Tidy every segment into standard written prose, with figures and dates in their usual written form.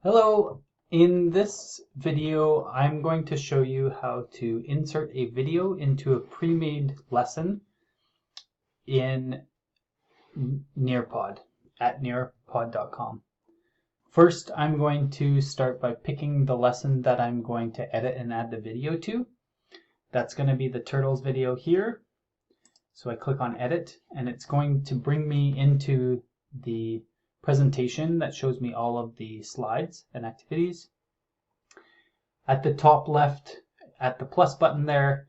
Hello, in this video I'm going to show you how to insert a video into a pre-made lesson in Nearpod at nearpod.com. First, I'm going to start by picking the lesson that I'm going to edit and add the video to. That's going to be the turtles video here. So I click on edit and it's going to bring me into the presentation that shows me all of the slides and activities. At the top left, at the plus button there,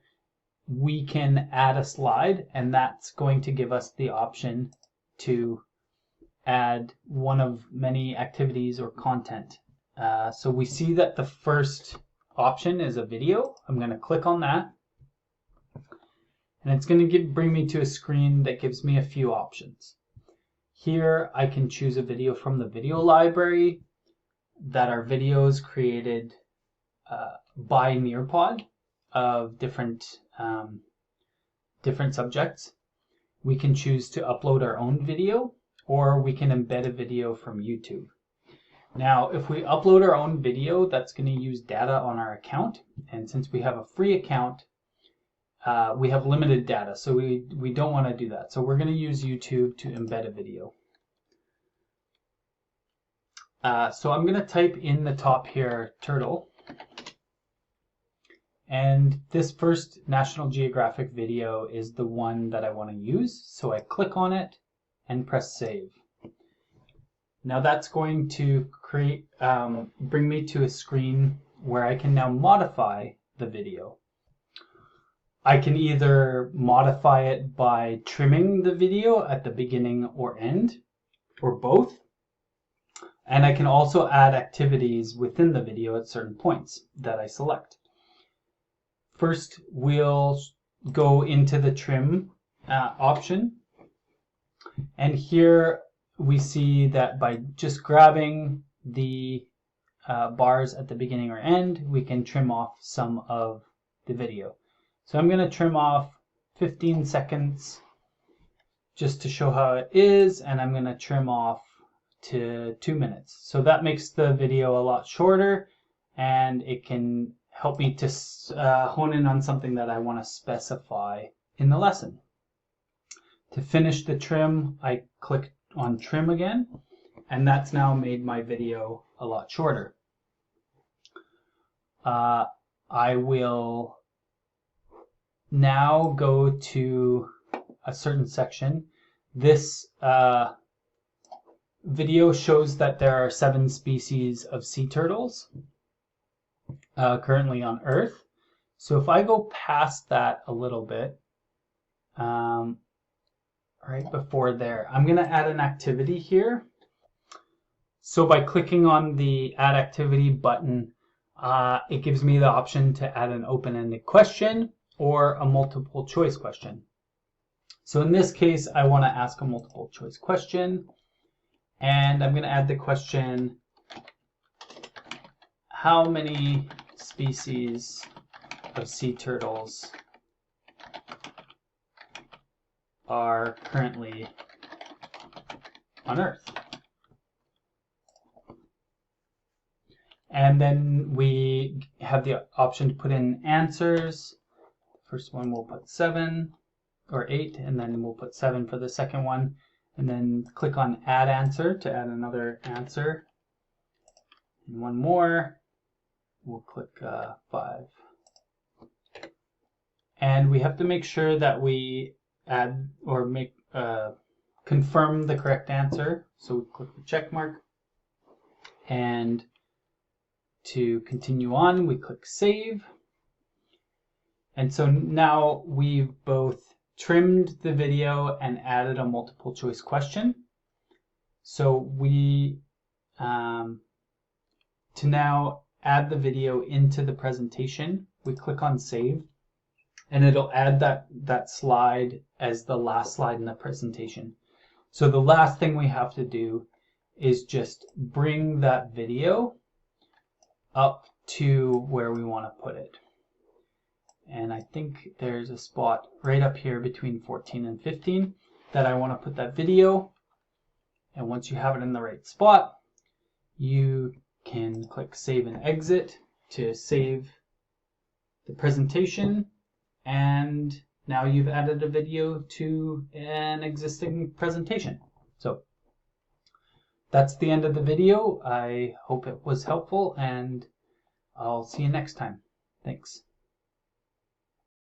we can add a slide, and that's going to give us the option to add one of many activities or content. So we see that the first option is a video. I'm going to click on that, and it's going to bring me to a screen that gives me a few options. Here I can choose a video from the video library that are videos created by Nearpod of different subjects. We can choose to upload our own video, or we can embed a video from YouTube. Now, if we upload our own video, that's going to use data on our account, and since we have a free account, we have limited data, so we don't want to do that. So we're going to use YouTube to embed a video. So I'm going to type in the top here, turtle. And this first National Geographic video is the one that I want to use. So I click on it and press save. Now that's going to bring me to a screen where I can now modify the video. I can either modify it by trimming the video at the beginning or end, or both. And I can also add activities within the video at certain points that I select. First, we'll go into the trim option. And here we see that by just grabbing the bars at the beginning or end, we can trim off some of the video. So I'm going to trim off 15 seconds just to show how it is, and I'm going to trim off to 2 minutes. So that makes the video a lot shorter, and it can help me to hone in on something that I want to specify in the lesson. To finish the trim, I click on trim again, and that's now made my video a lot shorter. I will now go to a certain section. This video shows that there are 7 species of sea turtles currently on Earth. So if I go past that a little bit, right before there, I'm going to add an activity here. So by clicking on the Add Activity button, it gives me the option to add an open-ended question or a multiple choice question. So in this case, I want to ask a multiple choice question, and I'm going to add the question, how many species of sea turtles are currently on Earth? And then we have the option to put in answers. First one we'll put 7 or 8, and then we'll put 7 for the second one, and then click on add answer to add another answer. And one more, we'll click 5. And we have to make sure that we add or confirm the correct answer. So we click the check mark, and to continue on, we click save. And so now we've both trimmed the video and added a multiple choice question. So we, to now add the video into the presentation, we click on save, and it'll add that slide as the last slide in the presentation. So the last thing we have to do is just bring that video up to where we want to put it. And I think there's a spot right up here between 14 and 15 that I want to put that video. And once you have it in the right spot, you can click Save and Exit to save the presentation, and now you've added a video to an existing presentation. So that's the end of the video. I hope it was helpful, and I'll see you next time. Thanks.